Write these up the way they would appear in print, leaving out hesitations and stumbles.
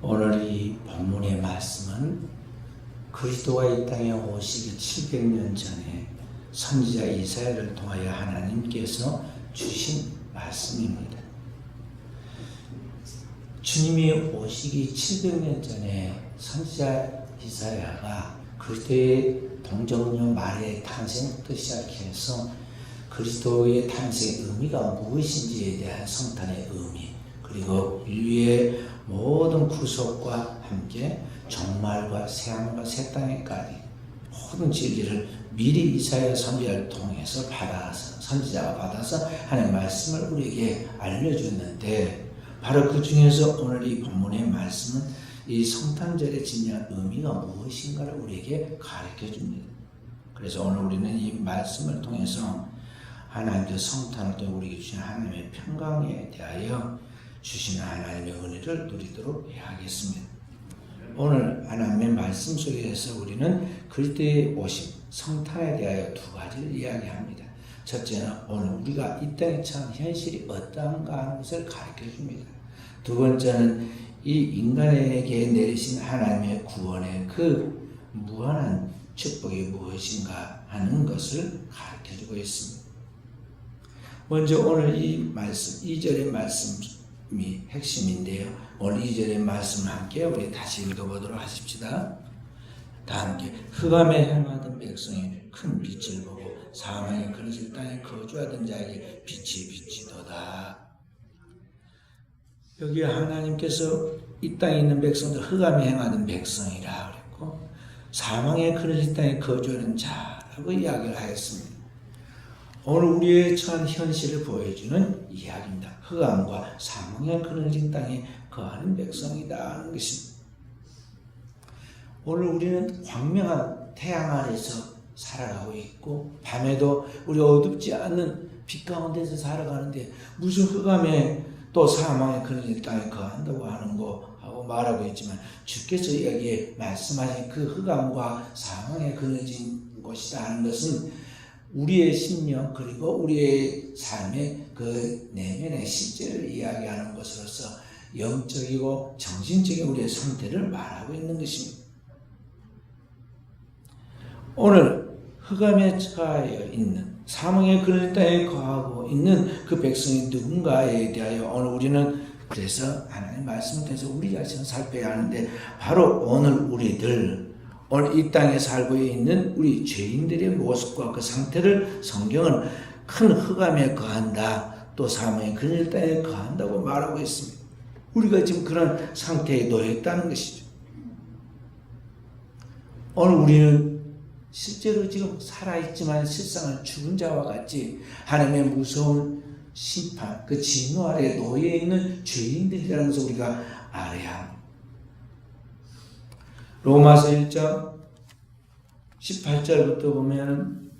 오늘 이 본문의 말씀은 그리스도가 이 땅에 오시기 700년 전에 선지자 이사야를 통하여 하나님께서 주신 말씀입니다. 주님이 오시기 700년 전에 선지자 이사야가 그리스도의 동정녀 마리아의 탄생부터 시작해서 그리스도의 탄생의 의미가 무엇인지에 대한 성탄의 의미, 그리고 인류의 모든 구속과 함께 종말과 새하늘과 새 땅에까지 모든 진리를 미리 이사야 선지자를 통해서 선지자가 받아서 하나님의 말씀을 우리에게 알려주는데, 바로 그 중에서 오늘 이 본문의 말씀은 이 성탄절의 진정한 의미가 무엇인가를 우리에게 가르쳐 줍니다. 그래서 오늘 우리는 이 말씀을 통해서 하나님께서 성탄을 통해 우리에게 주신 하나님의 평강에 대하여 주시는 하나님의 은혜를 누리도록 해야겠습니다. 오늘 하나님의 말씀 속에서 우리는 그리스도의 오심, 성탄에 대하여 두 가지를 이야기합니다. 첫째는 오늘 우리가 이 땅에 처한 현실이 어떠한가 하는 것을 가르쳐 줍니다. 두 번째는 이 인간에게 내리신 하나님의 구원의 그 무한한 축복이 무엇인가 하는 것을 가르쳐 주고 있습니다. 먼저 오늘 이 말씀, 2절의 말씀이 핵심인데요. 오늘 2절의 말씀을 함께 우리 다시 읽어보도록 하십시다. 다 함께. 흑암에 행하던 백성이 큰 빛을 보고 사망의 그릇을 땅에 거주하던 자에게 빛이 비치도다. 여기 하나님께서 이 땅에 있는 백성들, 흑암에 행하던 백성이라 그랬고, 사망의 그릇을 땅에 거주하는 자라고 이야기를 하였습니다. 오늘 우리의 처한 현실을 보여주는 이야기입니다. 흑암과 사망의 그늘진 땅에 거하는 백성이다 하는 것입니다. 오늘 우리는 광명한 태양 아래서 살아가고 있고, 밤에도 우리 어둡지 않는 빛 가운데서 살아가는데 무슨 흑암에 또 사망의 그늘진 땅에 거한다고 하는 거 하고 말하고 있지만, 주께서 여기에 말씀하신 그 흑암과 사망의 그늘진 곳이다 하는 것은 우리의 심령 그리고 우리의 삶의 그 내면의 실제를 이야기하는 것으로서 영적이고 정신적인 우리의 상태를 말하고 있는 것입니다. 오늘 흑암에 처하여 있는 사망의 그늘 땅에 거하고 있는 그 백성이 누군가에 대하여 오늘 우리는 그래서 하나님의 말씀을 통해서 우리 자신을 살펴야 하는데, 바로 오늘 우리들 오늘 이 땅에 살고 있는 우리 죄인들의 모습과 그 상태를 성경은 큰 흑암에 거한다, 또 사망의 그늘 땅에 거한다고 말하고 있습니다. 우리가 지금 그런 상태에 놓여 있다는 것이죠. 오늘 우리는 실제로 지금 살아있지만 실상은 죽은 자와 같이 하나님의 무서운 심판, 그 진노 아래에 놓여 있는 죄인들이라는 것을 우리가 알아야 합니다. 로마서 1장 18절부터 보면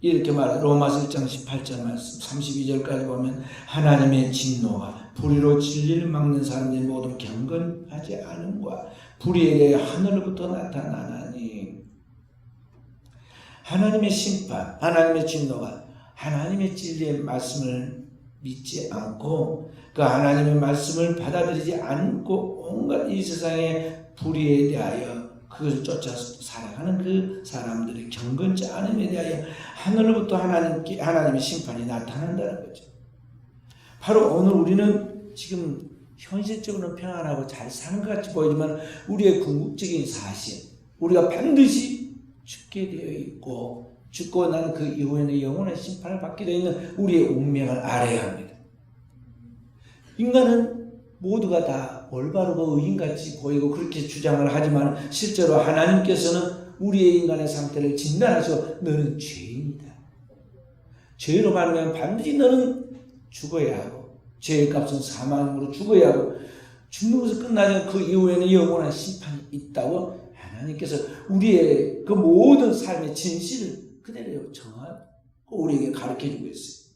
이렇게 말해요. 로마서 1장 18절 말씀 32절까지 보면 하나님의 진노와 불의로 진리를 막는 사람들이 모두 경건하지 않음과 불의에 대해 하늘로부터 나타나나니, 하나님의 심판, 하나님의 진노가 하나님의 진리의 말씀을 믿지 않고 그 하나님의 말씀을 받아들이지 않고 온갖 이 세상의 불의에 대하여 그것을 쫓아 살아가는 그 사람들의 경건치 않음에 대하여 하늘로부터 하나님의 심판이 나타난다는 거죠. 바로 오늘 우리는 지금 현실적으로는 평안하고 잘 사는 것 같이 보이지만 우리의 궁극적인 사실, 우리가 반드시 죽게 되어 있고 죽고 난 그 이후에는 영원한 심판을 받게 되어 있는 우리의 운명을 알아야 합니다. 인간은 모두가 다 올바르고 의인같이 보이고 그렇게 주장을 하지만 실제로 하나님께서는 우리의 인간의 상태를 진단하셔 너는 죄인이다. 죄로 말하면 반드시 너는 죽어야 하고 죄의 값은 사망으로 죽어야 하고 죽는 것을 끝나면 그 이후에는 영원한 심판이 있다고 하나님께서 우리의 그 모든 삶의 진실을 그대로 정하고 우리에게 가르쳐주고 있어요.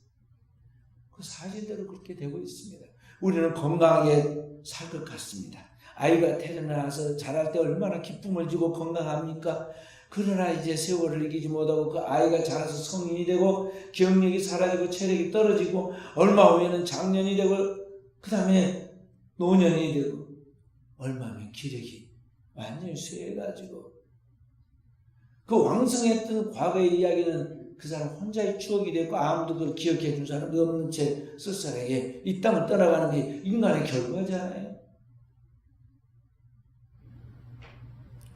그 사실대로 그렇게 되고 있습니다. 우리는 건강하게 살 것 같습니다. 아이가 태어나서 자랄 때 얼마나 기쁨을 주고 건강합니까? 그러나 이제 세월을 이기지 못하고 그 아이가 자라서 성인이 되고 기억력이 사라지고 체력이 떨어지고 얼마 후에는 장년이 되고 그 다음에 노년이 되고 얼마면 기력이 완전히 쇠해가지고 그 왕성했던 과거의 이야기는 그 사람 혼자의 추억이 됐고 아무도 그걸 기억해 준 사람이 없는 채 쓸쓸하게 이 땅을 떠나가는 게 인간의 결과잖아요.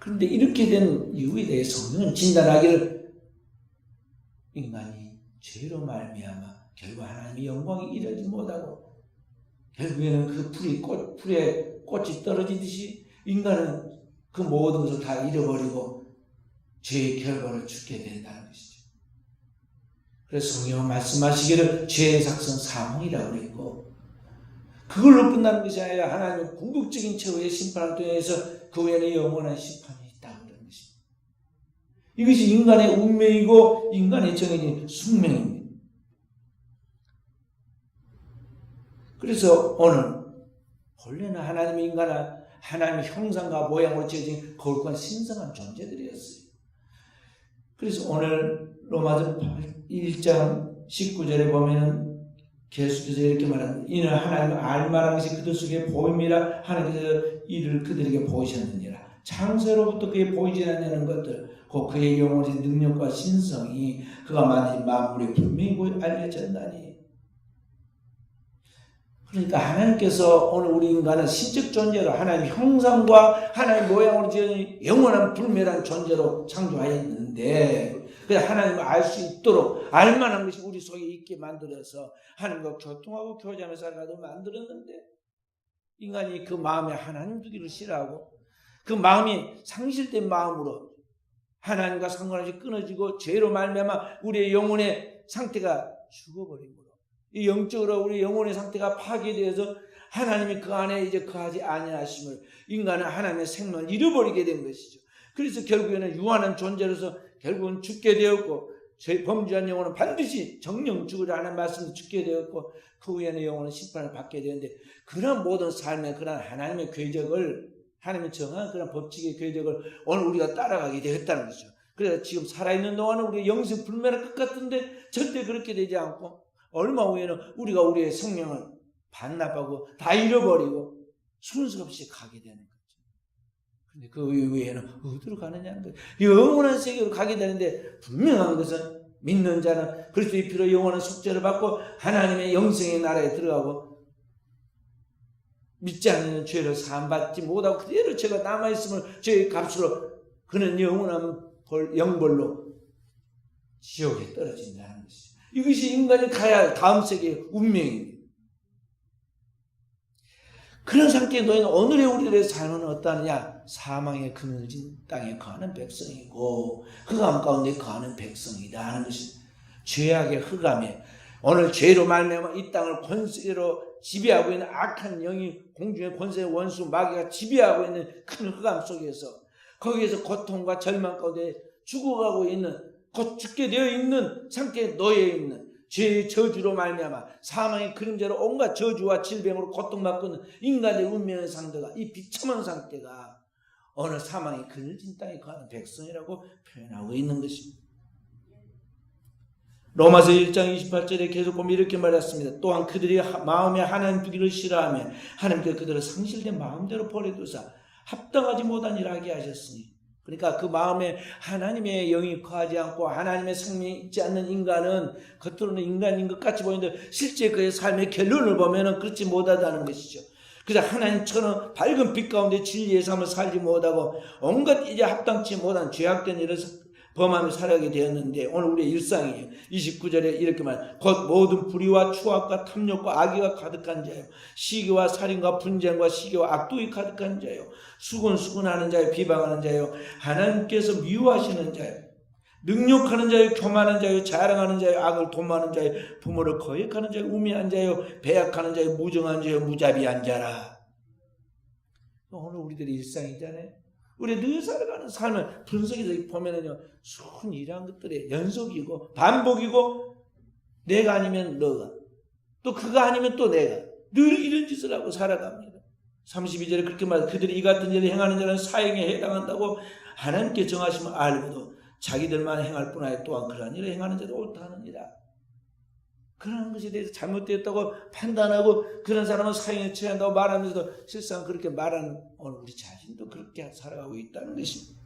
그런데 이렇게 된 이유에 대해 성경은 진단하기를 인간이 죄로 말미암아 결국 하나님의 영광이 이르지 못하고 결국에는 그 풀에 꽃이 떨어지듯이 인간은 그 모든 것을 다 잃어버리고 죄의 결과를 죽게 된다는 것이죠. 그래서 성경은 말씀하시기를 죄의 삭은 사망이라고 그랬고 그걸로 끝나는 것이 아니라 하나님의 궁극적인 최후의 심판을 통해서 그 외에는 영원한 심판이 있다고 그러는 것입니다. 이것이 인간의 운명이고 인간의 정해진 숙명입니다. 그래서 오늘 본래는 하나님의 인간은 하나님의 형상과 모양으로 지어진 거룩한 신성한 존재들이었어요. 그래서 오늘 로마서 1장 19절에 보면은 계속해서 이렇게 말합니다. 이는 하나님을 알만한 것이 그들 속에 보임이라 하나님께서 이를 그들에게 보이셨느니라. 창세로부터 그에 보이지 않는 것들 곧 그의 영혼의 능력과 신성이 그가 만든 만물에 분명히 알려졌나니. 그러니까 하나님께서 오늘 우리 인간은 신적 존재로 하나님의 형상과 하나님의 모양으로 지은 영원한 불멸한 존재로 창조하였는데 그래서 하나님을 알 수 있도록 알만한 것이 우리 속에 있게 만들어서 하나님과 교통하고 교제하며 살아가도록 만들었는데 인간이 그 마음에 하나님 두기를 싫어하고 그 마음이 상실된 마음으로 하나님과 상관없이 끊어지고 죄로 말미암아 우리의 영혼의 상태가 죽어버린 이 영적으로 우리 영혼의 상태가 파괴되어서 하나님이 그 안에 이제 거하지 아니하심을 인간은 하나님의 생명을 잃어버리게 된 것이죠. 그래서 결국에는 유한한 존재로서 결국은 죽게 되었고 범죄한 영혼은 반드시 정령 죽으라 하는 말씀을 죽게 되었고 그 후에는 영혼은 심판을 받게 되는데 그런 모든 삶의 그런 하나님의 궤적을 하나님의 정한 그런 법칙의 궤적을 오늘 우리가 따라가게 되었다는 것이죠. 그래서 지금 살아있는 동안은 우리의 영생 불멸할 것 같은데 절대 그렇게 되지 않고 얼마 후에는 우리가 우리의 생명을 반납하고 다 잃어버리고 순서 없이 가게 되는 거죠. 그런데 그 이후에는 어디로 가느냐는 거예요. 영원한 세계로 가게 되는데 분명한 것은 믿는 자는 그리스도의 피로 영원한 속죄를 받고 하나님의 영생의 나라에 들어가고 믿지 않는 죄를 사함받지 못하고 그대로 죄가 남아있음을 죄의 값으로 그는 영원한 영벌로 지옥에 떨어진다는 것이죠. 이것이 인간이 가야 할 다음 세계의 운명입니다. 그런 상태에 놓인 오늘의 우리들의 삶은 어떠하느냐? 사망의 그늘진 땅에 거하는 백성이고 흑암 가운데 거하는 백성이다 하는 것입니다. 죄악의 흑암에 오늘 죄로 말미암아 이 땅을 권세로 지배하고 있는 악한 영이 공중의 권세의 원수 마귀가 지배하고 있는 큰 흑암 속에서 거기에서 고통과 절망 가운데 죽어가고 있는 곧 죽게 되어 있는 상태에 놓여 있는 죄의 저주로 말미암아 사망의 그림자로 온갖 저주와 질병으로 고통받고 있는 인간의 운명의 상태가 이 비참한 상태가 어느 사망의 그늘진 땅에 거하는 백성이라고 표현하고 있는 것입니다. 로마서 1장 28절에 계속 보면 이렇게 말했습니다. 또한 그들이 마음에 하나님 두기를 싫어하며 하나님께서 그들을 상실된 마음대로 버려두사 합당하지 못한 일을 하게 하셨으니 그러니까 그 마음에 하나님의 영이 거하지 않고 하나님의 생명이 있지 않는 인간은 겉으로는 인간인 것 같이 보이는데 실제 그의 삶의 결론을 보면 그렇지 못하다는 것이죠. 그래서 하나님처럼 밝은 빛 가운데 진리의 삶을 살지 못하고 온갖 이제 합당치 못한 죄악된 일을 범하며 살아가게 되었는데 오늘 우리의 일상이에요. 29절에 이렇게 말 곧 모든 불의와 추악과 탐욕과 악의가 가득한 자요 시기와 살인과 분쟁과 시기와 악독이 가득한 자요 수군수군하는 자요 비방하는 자요 하나님께서 미워하시는 자요 능욕하는 자요 교만한 자요 자랑하는 자요 악을 도모하는 자요 부모를 거역하는 자요 우매한 자요 배약하는 자요 무정한 자요 무자비한 자라. 오늘 우리들의 일상이잖아요. 우리 늘 살아가는 삶을 분석해서 보면은요, 순히 이러한 것들의 연속이고 반복이고 내가 아니면 너가 또 그가 아니면 또 내가 늘 이런 짓을 하고 살아갑니다. 32절에 그렇게 말해요. 그들이 이 같은 일을 행하는 자는 사형에 해당한다고 하나님께 정하심을 알고도 자기들만 행할 뿐 아니라 또한 그러한 일을 행하는 자도 옳다 하느니라. 그런 것에 대해서 잘못되었다고 판단하고 그런 사람은 사형에 처한다고 말하면서도 실상 그렇게 말하는 오늘 우리 자신도 그렇게 살아가고 있다는 것입니다.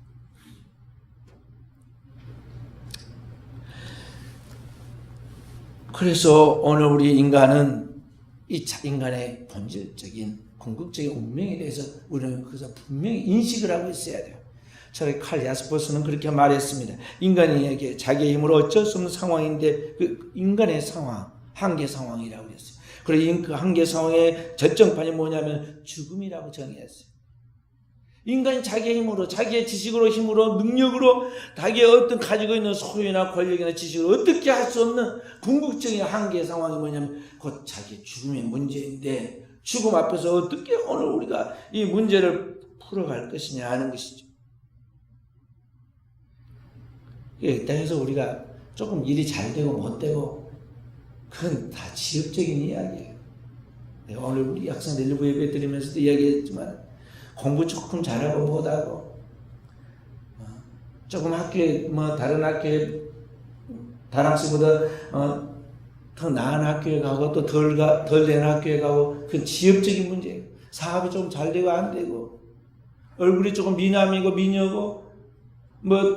그래서 오늘 우리 인간은 이 인간의 본질적인 궁극적인 운명에 대해서 우리는 그것을 분명히 인식을 하고 있어야 돼요. 저희 칼 야스퍼스는 그렇게 말했습니다. 인간에게 자기의 힘으로 어쩔 수 없는 상황인데 그 인간의 상황, 한계 상황이라고 했어요. 그리고 그 한계 상황의 절정판이 뭐냐면 죽음이라고 정의했어요. 인간이 자기의 힘으로, 자기의 지식으로, 힘으로, 능력으로 자기의 어떤 가지고 있는 소유나 권력이나 지식으로 어떻게 할 수 없는 궁극적인 한계 상황이 뭐냐면 곧 자기의 죽음의 문제인데 죽음 앞에서 어떻게 오늘 우리가 이 문제를 풀어갈 것이냐 하는 것이죠. 이 땅에서 우리가 조금 일이 잘 되고 못 되고 그건 다 지엽적인 이야기예요. 내가 오늘 우리 학생들 일부 예배 드리면서도 이야기했지만 공부 조금 잘하고 못하고 조금 학교에 다른 학교에 다른 학생보다 더 나은 학교에 가고 또 덜 된 학교에 가고 그건 지엽적인 문제예요. 사업이 좀 잘 되고 안 되고 얼굴이 조금 미남이고 미녀고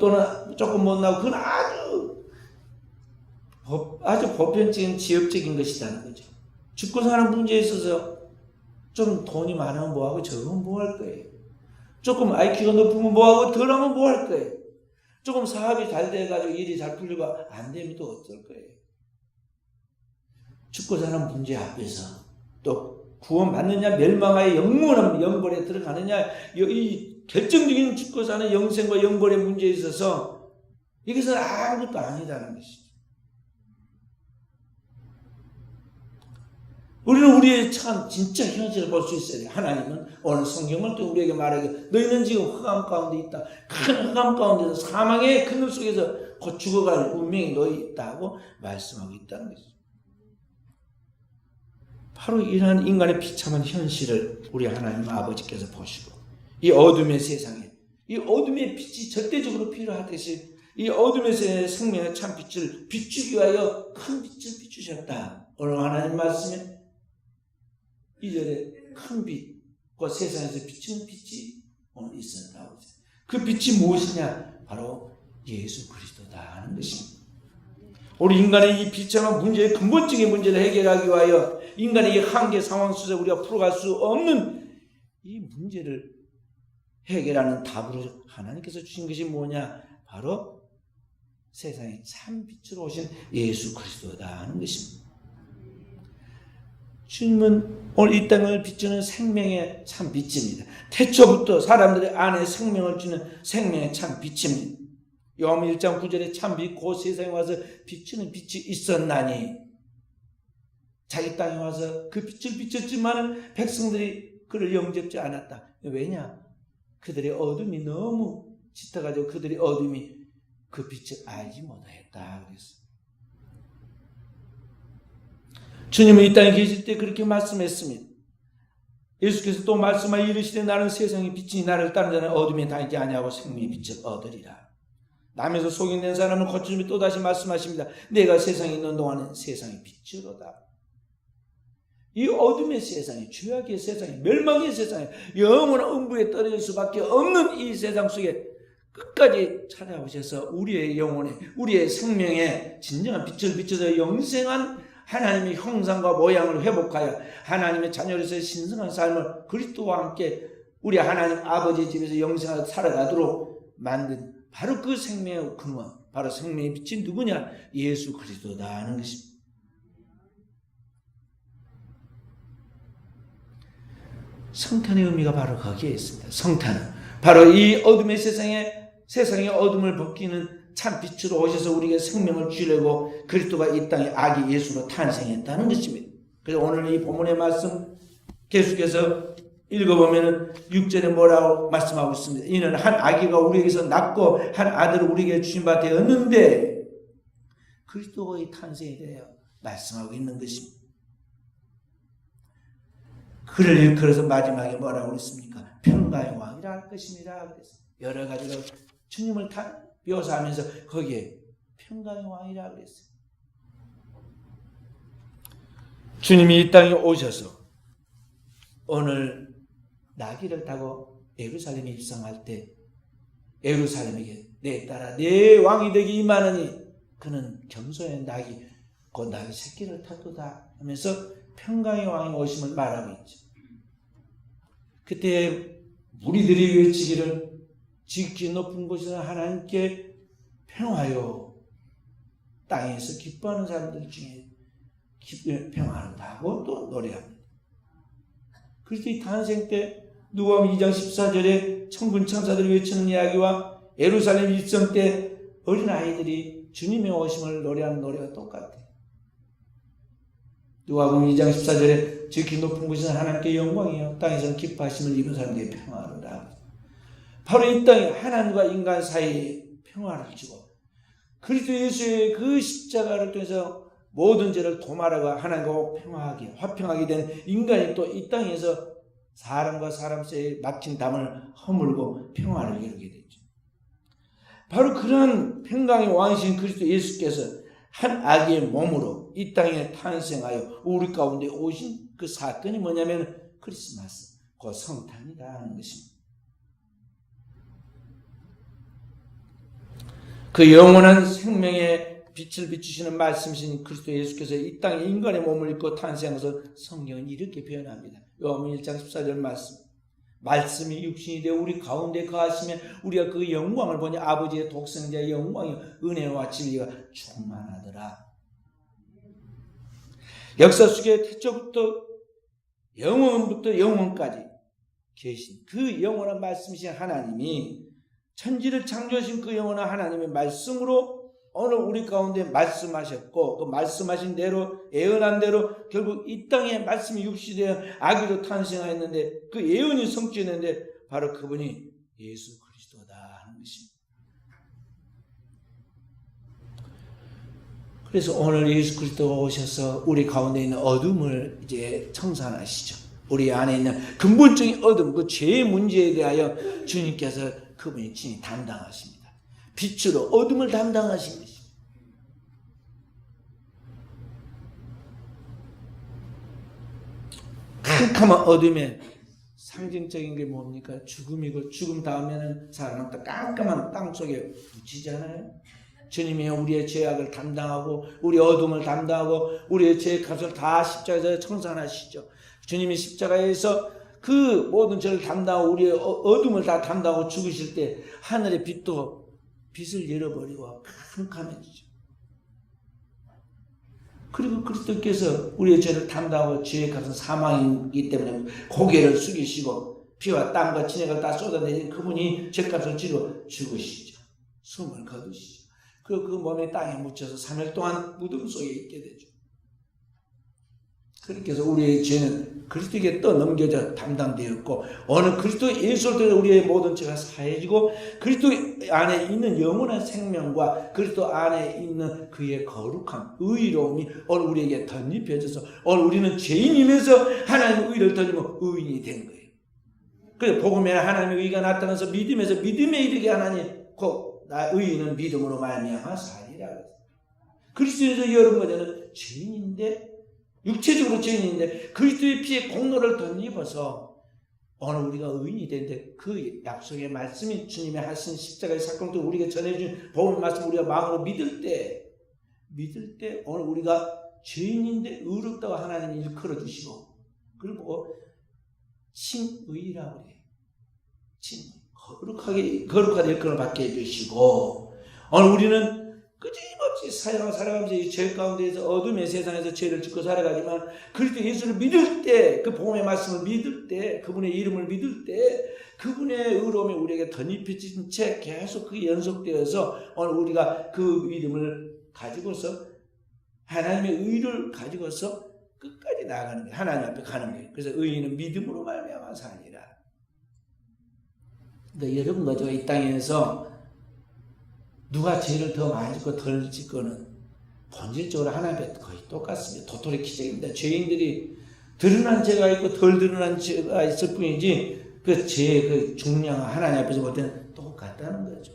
또는 조금 못나고 그건 아주 보편적인 지엽적인 것이라는 거죠. 죽고 사는 문제에 있어서 좀 돈이 많으면 뭐하고 적으면 뭐할 거예요. 조금 IQ가 높으면 뭐하고 덜하면 뭐할 거예요. 조금 사업이 잘 돼가지고 일이 잘 풀리고 안 되면 또 어떨 거예요. 죽고 사는 문제 앞에서 또 구원받느냐 멸망하여 영원한 영벌에 들어가느냐 이 결정적인 죽고 사는 영생과 영벌의 문제에 있어서 이것은 아무것도 아니다는 것이죠. 우리는 우리의 참 진짜 현실을 볼 수 있어야 돼요. 하나님은 오늘 성경을 또 우리에게 말하기를 너희는 지금 흑암 가운데 있다. 큰 흑암 가운데서 사망의 그늘 속에서 곧 죽어갈 운명이 너희 있다고 말씀하고 있다는 것이죠. 바로 이러한 인간의 비참한 현실을 우리 하나님 아버지께서 보시고 이 어둠의 세상에 이 어둠의 빛이 절대적으로 필요하듯이 이 어둠의 세상에 생명의 참 빛을 비추기 위하여 큰 빛을 비추셨다. 오늘 하나님 말씀에 2절에 큰 빛과 세상에서 비치는 빛이 오늘 있었다고 했어요. 그 빛이 무엇이냐? 바로 예수 그리스도다 하는 것입니다. 우리 인간의 이 비참한 문제의 근본적인 문제를 해결하기 위하여 인간의 이 한계 상황 속에서 우리가 풀어갈 수 없는 이 문제를 해결하는 답으로 하나님께서 주신 것이 뭐냐? 바로 세상에 참 빛으로 오신 예수 그리스도다 하는 것입니다. 주님은 오늘 이 땅을 비추는 생명의 참 빛입니다. 태초부터 사람들의 안에 생명을 주는 생명의 참 빛입니다. 요한복음 1장 9절에 참 빛 곧 세상에 와서 비추는 빛이 있었나니 자기 땅에 와서 그 빛을 비췄지만 백성들이 그를 영접지 않았다. 왜냐? 그들의 어둠이 너무 짙어가지고 그들의 어둠이 그 빛을 알지 못하였다 그랬어요. 주님은 이 땅에 계실 때 그렇게 말씀했습니다. 예수께서 또 말씀하여 이르시되 나는 세상의 빛이니 나를 따르는 자는 어둠에 다니지 아니하고 생명의 빛을 얻으리라. 남에서 속인된 사람을 거치며 또다시 말씀하십니다. 내가 세상에 있는 동안은 세상의 빛으로다. 이 어둠의 세상에, 죄악의 세상에, 멸망의 세상에, 영원한 음부에 떨어질 수밖에 없는 이 세상 속에 끝까지 찾아오셔서 우리의 영혼에, 우리의 생명에 진정한 빛을 비춰서 영생한 하나님의 형상과 모양을 회복하여 하나님의 자녀로서의 신성한 삶을 그리스도와 함께 우리 하나님 아버지 집에서 영생하여 살아가도록 만든 바로 그 생명의 근원, 바로 생명의 빛이 누구냐? 예수 그리스도다 하는 것입니다. 성탄의 의미가 바로 거기에 있습니다. 성탄은 바로 이 어둠의 세상의 어둠을 벗기는 참 빛으로 오셔서 우리에게 생명을 주려고 그리스도가 이 땅에 아기 예수로 탄생했다는 것입니다. 그래서 오늘 이 본문의 말씀 계속해서 읽어보면 6절에 뭐라고 말씀하고 있습니다. 이는 한 아기가 우리에게서 낳고 한 아들을 우리에게 주신 바 되었는데 그리스도의 탄생에 대하여 말씀하고 있는 것입니다. 그를 일컬어서 마지막에 뭐라고 그랬습니까? 평강의 왕이라 할 것입니다. 그래서 여러 가지로 주님을 묘사하면서 거기에 평강의 왕이라 그랬어요. 주님이 이 땅에 오셔서 오늘 나귀를 타고 예루살렘에 입성할 때 예루살렘에게 내 딸아 내 왕이 되기 임하느니 그는 겸손한 나귀 그 나귀 새끼를 타도다 하면서 평강의 왕이 오심을 말하고 있죠. 그때 무리들이 외치기를 지극히 높은 곳에서 하나님께 평화요 땅에서 기뻐하는 사람들 중에 평화롭다 하고 또 노래합니다. 그리스도의 탄생 때 누가복음 2장 14절에 천군 천사들이 외치는 이야기와 예루살렘 입성 때 어린아이들이 주님의 오심을 노래하는 노래가 똑같아요. 누가복음 2장 14절에 지극히 높은 곳에서 하나님께 영광이요 땅에서는 기뻐하심을 입은 사람들이 평화로다. 바로 이 땅에 하나님과 인간 사이에 평화를 주고 그리스도 예수의 그 십자가를 통해서 모든 죄를 도말하고 하나님과 평화하게 화평하게 된 인간이 또 이 땅에서 사람과 사람 사이에 막힌 담을 허물고 평화를 이루게 되죠. 바로 그런 평강의 왕이신 그리스도 예수께서 한 아기의 몸으로 이 땅에 탄생하여 우리 가운데 오신 그 사건이 뭐냐면 크리스마스, 그 성탄이다 하는 것입니다. 그 영원한 생명의 빛을 비추시는 말씀이신 그리스도 예수께서 이 땅에 인간의 몸을 입고 탄생해서 성경은 이렇게 표현합니다. 요한복음 1장 14절 말씀이 육신이 되어 우리 가운데 거하시면 우리가 그 영광을 보니 아버지의 독생자의 영광이 은혜와 진리가 충만하더라. 역사 속에 태초부터 영원부터 영원까지 계신 그 영원한 말씀이신 하나님이 천지를 창조하신 그 영원한 하나님의 말씀으로 오늘 우리 가운데 말씀하셨고 그 말씀하신 대로 예언한 대로 결국 이 땅에 말씀이 육시되어 아기로 탄생하였는데 그 예언이 성취했는데 바로 그분이 예수 그리스도다 하는 것입니다. 그래서 오늘 예수 그리스도가 오셔서 우리 가운데 있는 어둠을 이제 청산하시죠. 우리 안에 있는 근본적인 어둠, 그 죄의 문제에 대하여 주님께서 그분이 친히 담당하십니다. 빛으로 어둠을 담당하신 것입니다. 캄캄한 어둠의 상징적인 게 뭡니까? 죽음이고 죽음 다음에는 사람은 또 깜깜한 땅 속에 묻히잖아요. 주님이 우리의 죄악을 담당하고 우리 어둠을 담당하고 우리의 죄의 값을 다 십자가에서 청산하시죠. 주님이 십자가에서 그 모든 죄를 담당하고 우리의 어둠을 다 담당하고 죽으실 때 하늘의 빛도 빛을 열어버리고 캄캄해지죠. 그리고 그리스도께서 우리의 죄를 담당하고 죄의 값은 사망이기 때문에 고개를 숙이시고 피와 땀과 진액을 다 쏟아내신 그분이 죄값을 치르고 죽으시죠. 숨을 거두시죠. 그리고 그 몸에 땅에 묻혀서 3일 동안 무덤 속에 있게 되죠. 그렇게 해서 우리의 죄는 그리스도에게 떠넘겨져 담당되었고 어느 그리스도 예수를 통해 우리의 모든 죄가 사해지고 그리스도 안에 있는 영원한 생명과 그리스도 안에 있는 그의 거룩함, 의로움이 오늘 우리에게 덧입혀져서 오늘 우리는 죄인이면서 하나님의 의를 덧입어 의인이 된 거예요. 그래서 복음에 하나님의 의가 나타나서 믿음에서 믿음에 이르게 하나니 곧 나 의인은 믿음으로 말미암아 살리라. 그리스도에서 여러분 저는 죄인인데 육체적으로 죄인인데 그리스도의 피에 공로를 덧입어서 오늘 우리가 의인이 되는데 그 약속의 말씀이 주님의 하신 십자가의 사건도 우리가 전해준 복음의 말씀 우리가 마음으로 믿을 때 오늘 우리가 죄인인데 의롭다고 하나님이 일컬어 주시고 그리고 칭의라고 해요. 거룩하게 일컬어 받게 해주시고 오늘 우리는 끊임없이 살아가면서 이 죄 가운데에서 어둠의 세상에서 죄를 짓고 살아가지만 그리스도 예수를 믿을 때 그 복음의 말씀을 믿을 때 그분의 이름을 믿을 때 그분의 의로움이 우리에게 덧입혀진 채 계속 그게 연속되어서 오늘 우리가 그 믿음을 가지고서 하나님의 의를 가지고서 끝까지 나아가는 거예요. 하나님 앞에 가는 거예요. 그래서 의인은 믿음으로 말미암아 사니라. 근데 여러분과 제가 이 땅에서 누가 죄를 더 많이 짓고 덜 짓고는 본질적으로 하나님 앞에 거의 똑같습니다. 도토리 키재입니다. 죄인들이 드러난 죄가 있고 덜 드러난 죄가 있을 뿐이지 그 죄의 그 중량 하나님 앞에서 볼 때는 똑같다는 거죠.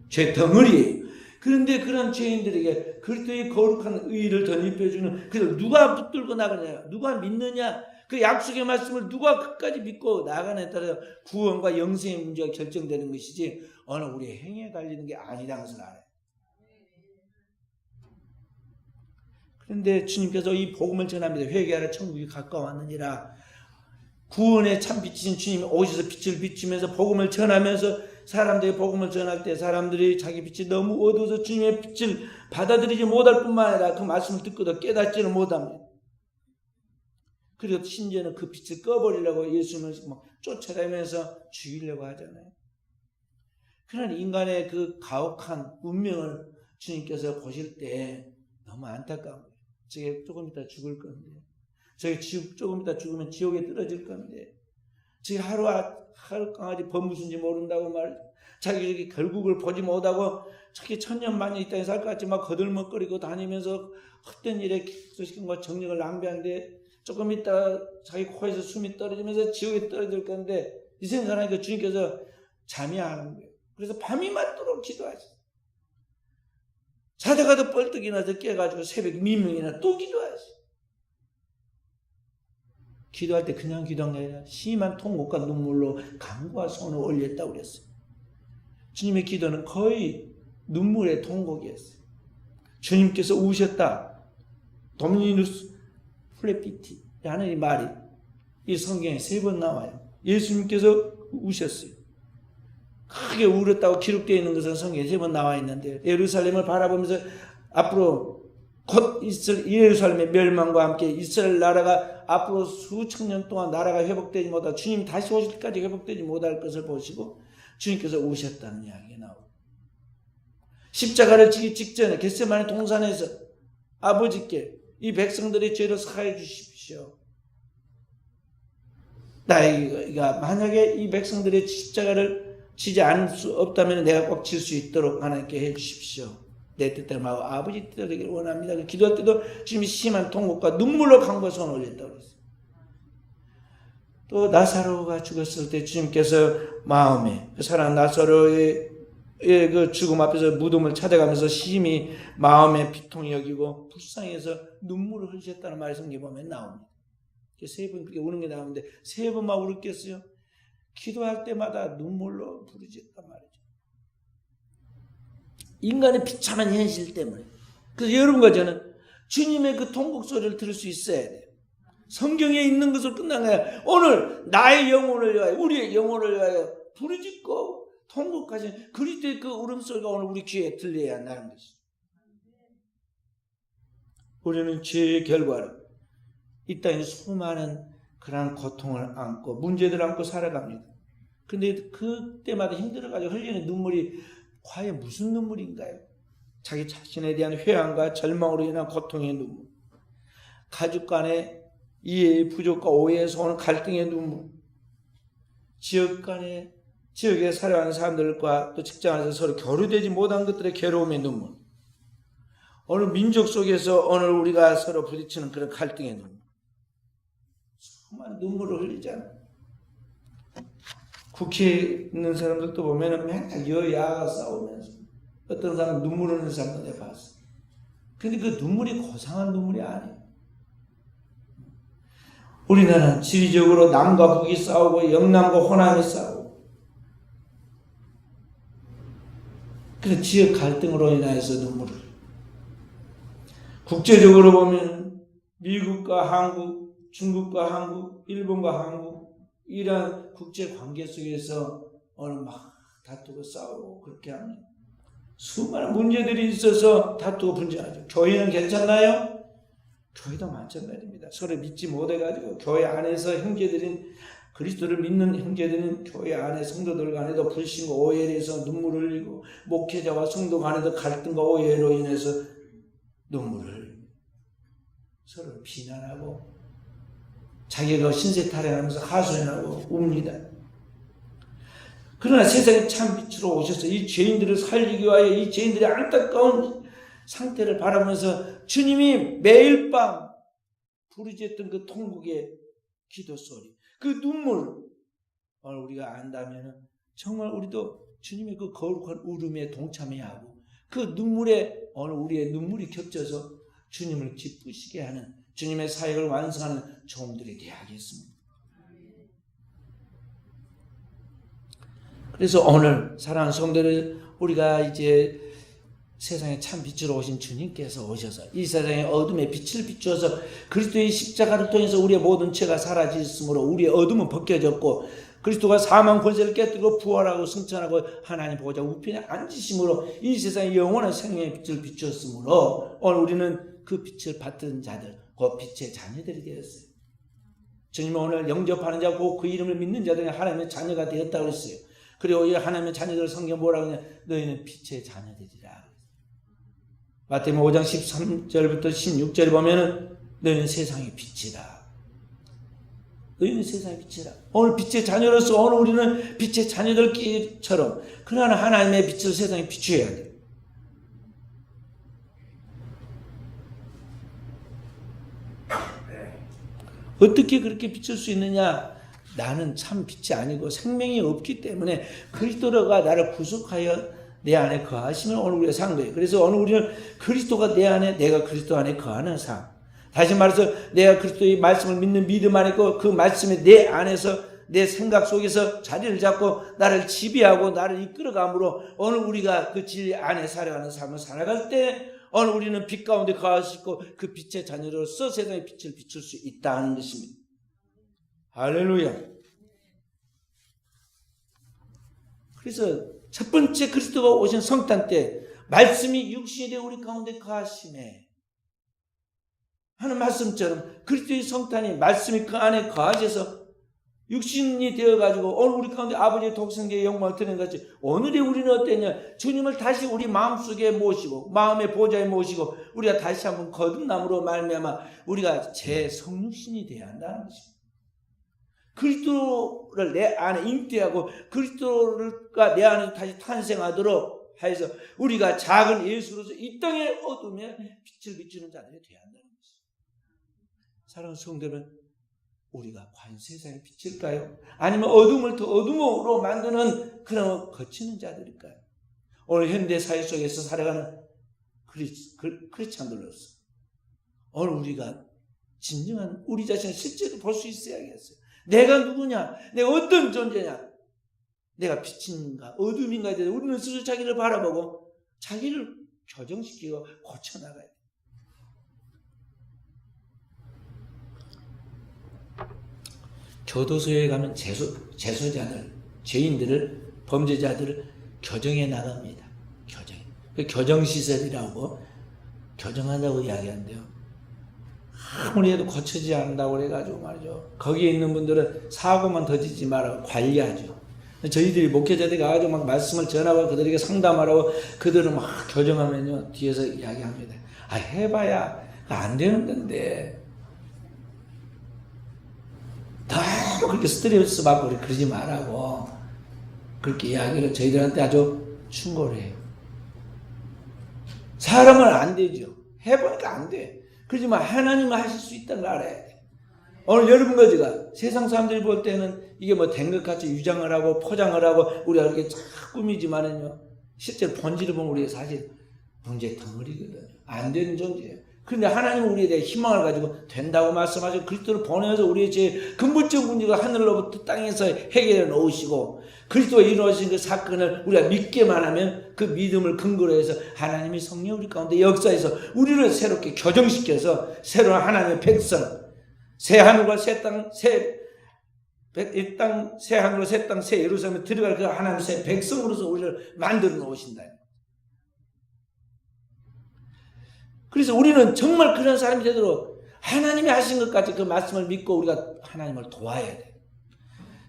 죄 덩어리예요. 그런데 그런 죄인들에게 그리스도의 거룩한 의를 덧입혀주는, 그래서 누가 붙들고 나가냐, 누가 믿느냐, 그 약속의 말씀을 누가 끝까지 믿고 나가냐에 따라 구원과 영생의 문제가 결정되는 것이지 어느 우리의 행위에 달리는 게 아니라는 것을 알아요. 그런데 주님께서 이 복음을 전합니다. 회개하라, 천국이 가까웠느니라. 구원의 참 빛이신 주님이 오셔서 빛을 비추면서 복음을 전하면서 사람들이 복음을 전할 때 사람들이 자기 빛이 너무 어두워서 주님의 빛을 받아들이지 못할 뿐만 아니라 그 말씀을 듣고도 깨닫지는 못합니다. 그리고 심지어는 그 빛을 꺼버리려고 예수님을 막 쫓아다니면서 죽이려고 하잖아요. 그런 인간의 그 가혹한 운명을 주님께서 보실 때 너무 안타까운 거예요. 저게 조금 이따 죽을 건데, 저게 조금 이따 죽으면 지옥에 떨어질 건데, 저게 하루 강아지 범무슨지 모른다고 자기 결국을 보지 못하고 자기 천년만년 이 땅에 살 것 같지 막 거들먹거리고 다니면서 헛된 일에 계속 정력을 낭비하는데 조금 있다 자기 코에서 숨이 떨어지면서 지옥에 떨어질 건데, 이 생각하니까 주님께서 잠이 안 오는 거예요. 그래서 밤이 맞도록 기도하죠. 자다가도 뻘떡 일어나서 깨가지고 새벽 미명이나 또 기도하지. 기도할 때 그냥 기도한 게 아니라 심한 통곡과 눈물로 간구와 손을 올렸다고 그랬어요. 주님의 기도는 거의 눈물의 통곡이었어요. 주님께서 우셨다. 도미니누스 플레피티 하는 이 말이 이 성경에 3번 나와요. 예수님께서 우셨어요. 크게 울었다고 기록되어 있는 것은 성경에 3번 나와 있는데, 예루살렘을 바라보면서 앞으로 곧 예루살렘의 멸망과 함께 이스라엘 나라가 앞으로 수천 년 동안 나라가 회복되지 못하고 주님이 다시 오실 때까지 회복되지 못할 것을 보시고 주님께서 우셨다는 이야기가 나오고, 십자가를 지기 직전에 겟세마네 동산에서 아버지께 이 백성들의 죄를 사하여 주십시오. 나이가 만약에 이 백성들의 십자가를 지지 않을 수 없다면 내가 꼭 질 수 있도록 하나님께 해 주십시오. 내 뜻대로 말고 아버지 뜻대로 되기를 원합니다. 기도할 때도 주님이 심한 통곡과 눈물로 간구와 손을 올렸다고 했어요. 또 나사로가 죽었을 때 주님께서 마음에 그 사랑 나사로의 그 죽음 앞에서 무덤을 찾아가면서 심히 마음에 비통히 여기고 불쌍해서 눈물을 흘리셨다는 말이 성경에 보면 나옵니다. 3번 그렇게 우는 게 나오는데 3번만 울었겠어요? 기도할 때마다 눈물로 부르짖었단 말이죠. 인간의 비참한 현실 때문에. 그래서 여러분과 저는 주님의 그 통곡 소리를 들을 수 있어야 돼요. 성경에 있는 것을 끝난 거야. 오늘 나의 영혼을 위하여, 우리의 영혼을 위하여 부르짖고 통곡하신 그리스도의 그 울음소리가 오늘 우리 귀에 들려야 한다는 것이죠. 우리는 죄의 결과로 이 땅에 수많은 그러한 고통을 안고 문제들을 안고 살아갑니다. 근데 그때마다 힘들어가지고 흘리는 눈물이 과연 무슨 눈물인가요? 자기 자신에 대한 회한과 절망으로 인한 고통의 눈물, 가족 간의 이해의 부족과 오해에서 오는 갈등의 눈물, 지역에 살아가는 사람들과 또 직장 안에서 서로 교류되지 못한 것들의 괴로움의 눈물, 어느 민족 속에서 오늘 우리가 서로 부딪히는 그런 갈등의 눈물, 수많은 눈물을 흘리잖아요. 국회에 있는 사람들도 보면 맨날 여야가 싸우면서 어떤 사람은 눈물 흘리는 사람도 내가 봤어. 근데 그 눈물이 고상한 눈물이 아니에요. 우리나라는 지리적으로 남과 북이 싸우고 영남과 호남이 싸우고, 그런 지역 갈등으로 인해서 눈물을, 국제적으로 보면 미국과 한국, 중국과 한국, 일본과 한국, 이러한 국제 관계 속에서 오늘 막 다투고 싸우고 그렇게 합니다. 수많은 문제들이 있어서 다투고 분쟁하죠. 교회는 괜찮나요? 교회도 마찬가지입니다. 서로 믿지 못해가지고 교회 안에서 형제들인, 그리스도를 믿는 형제들은 교회 안에 성도들 간에도 불신과 오해에 대해서 눈물을 흘리고, 목회자와 성도 간에도 갈등과 오해로 인해서 눈물을 흘립니다. 서로 비난하고 자기가 신세 타령하면서 하소연하고 웁니다. 그러나 세상에 참 빛으로 오셔서 이 죄인들을 살리기 위하여 이 죄인들의 안타까운 상태를 바라보면서 주님이 매일 밤 부르짖었던 그 통곡의 기도 소리, 그 눈물, 오늘 우리가 안다면 정말 우리도 주님의 그 거룩한 울음에 동참해야 하고 그 눈물에 오늘 우리의 눈물이 겹쳐서 주님을 기쁘시게 하는, 주님의 사역을 완성하는 종들이 되어야겠습니다. 그래서 오늘 사랑하는 성도들, 우리가 이제 세상에 참 빛으로 오신 주님께서 오셔서 이 세상의 어둠에 빛을 비추어서 그리스도의 십자가를 통해서 우리의 모든 죄가 사라졌으므로 우리의 어둠은 벗겨졌고, 그리스도가 사망 권세를 깨뜨리고 부활하고 승천하고 하나님 보좌 우편에 앉으심으로 이 세상의 영원한 생명의 빛을 비추었으므로 오늘 우리는 그 빛을 받던 자들, 그 빛의 자녀들이 되었어요. 주님은 오늘 영접하는 자고 그 이름을 믿는 자들이 하나님의 자녀가 되었다고 했어요. 그리고 이 하나님의 자녀들 성경 뭐라고 하냐? 너희는 빛의 자녀들이라. 마태복음 5장 13절부터 16절에 보면은 너희는 세상의 빛이다. 너희는 세상의 빛이라. 오늘 빛의 자녀로서 오늘 우리는 빛의 자녀들끼리처럼 그러나 하나님의 빛을 세상에 비추어야 돼. 어떻게 그렇게 비출 수 있느냐? 나는 참 빛이 아니고 생명이 없기 때문에 그리스도가 나를 구속하여 내 안에 거하심을 오늘 우리가 산 거예요. 그래서 오늘 우리는 그리스도가 내 안에, 내가 그리스도 안에 거하는 삶. 다시 말해서 내가 그리스도의 말씀을 믿는 믿음 안에 있고 그 말씀이 내 안에서 내 생각 속에서 자리를 잡고 나를 지배하고 나를 이끌어감으로 오늘 우리가 그 진리 안에 살아가는 삶을 살아갈 때 오늘 우리는 빛 가운데 거할 수 있고 그 빛의 자녀로서 세상의 빛을 비출 수 있다는 것입니다. 할렐루야. 그래서 첫 번째 그리스도가 오신 성탄 때 말씀이 육신이 되어 우리 가운데 거하심에 하는 말씀처럼 그리스도의 성탄이 말씀이 그 안에 거하셔서 육신이 되어가지고 오늘 우리 가운데 아버지의 독생자의 영광을 드리는 것이 오늘의 우리는 어땠냐? 주님을 다시 우리 마음속에 모시고 마음의 보좌에 모시고 우리가 다시 한번 거듭남으로 말미암아 우리가 제 성육신이 되어야 한다는 것입니다. 그리스도를 내 안에 잉태하고 그리스도가 내 안에 다시 탄생하도록 해서 우리가 작은 예수로서 이 땅의 어둠에 빛을 비추는 자들이 되어야 한다는 것입니다. 사랑하는 성도는 우리가 과연 세상의 빛일까요? 아니면 어둠을 더 어둠으로 만드는 그런 거치는 자들일까요? 오늘 현대 사회 속에서 살아가는 크리스찬들로서 오늘 우리가 진정한 우리 자신을 실제로 볼 수 있어야겠어요. 내가 누구냐? 내가 어떤 존재냐? 내가 빛인가 어둠인가에 대해서 우리는 스스로 자기를 바라보고 자기를 교정시키고 고쳐나가야 돼요. 교도소에 가면 재소자들, 죄인들을, 범죄자들을 교정해 나갑니다. 교정시설이라고 교정한다고 이야기하는데요. 아무리 해도 고쳐지지 않는다고 그래가지고 말이죠. 거기에 있는 분들은 사고만 더 지지 말라고 관리하죠. 저희들이 목회자들이 가가지고 막 말씀을 전하고 그들에게 상담하라고 그들을 막 교정하면요. 뒤에서 이야기합니다. 아, 해봐야 안 되는 건데. 너무 그렇게 스트레스 받고 그러지 말라고. 그렇게 이야기를 저희들한테 아주 충고를 해요. 사람은 안 되죠. 해보니까 안 돼. 그렇지만 하나님은 하실 수 있다는 걸 알아야 돼. 오늘 여러분과 제가 세상 사람들이 볼 때는 이게 뭐 된 것 같이 유장을 하고 포장을 하고 우리가 그렇게 쫙 꾸미지만은요. 실제로 본질을 보면 우리가 사실 문제 덩어리거든요. 안 되는 존재예요. 그런데 하나님은 우리에 대해 희망을 가지고 된다고 말씀하시고 그리스도를 보내서 우리의 제 근본적 문제가 하늘로부터 땅에서 해결해 놓으시고 그리스도가 이루어진 그 사건을 우리가 믿게만 하면 그 믿음을 근거로 해서 하나님의 성령 우리 가운데 역사해서 우리를 새롭게 교정시켜서 새로운 하나님의 백성 새 하늘과 새 땅, 새 하늘과 새 땅, 새 예루살렘에 들어갈 그 하나님의 새 백성으로서 우리를 만들어 놓으신다. 그래서 우리는 정말 그런 사람이 되도록 하나님이 하신 것까지 그 말씀을 믿고 우리가 하나님을 도와야 돼.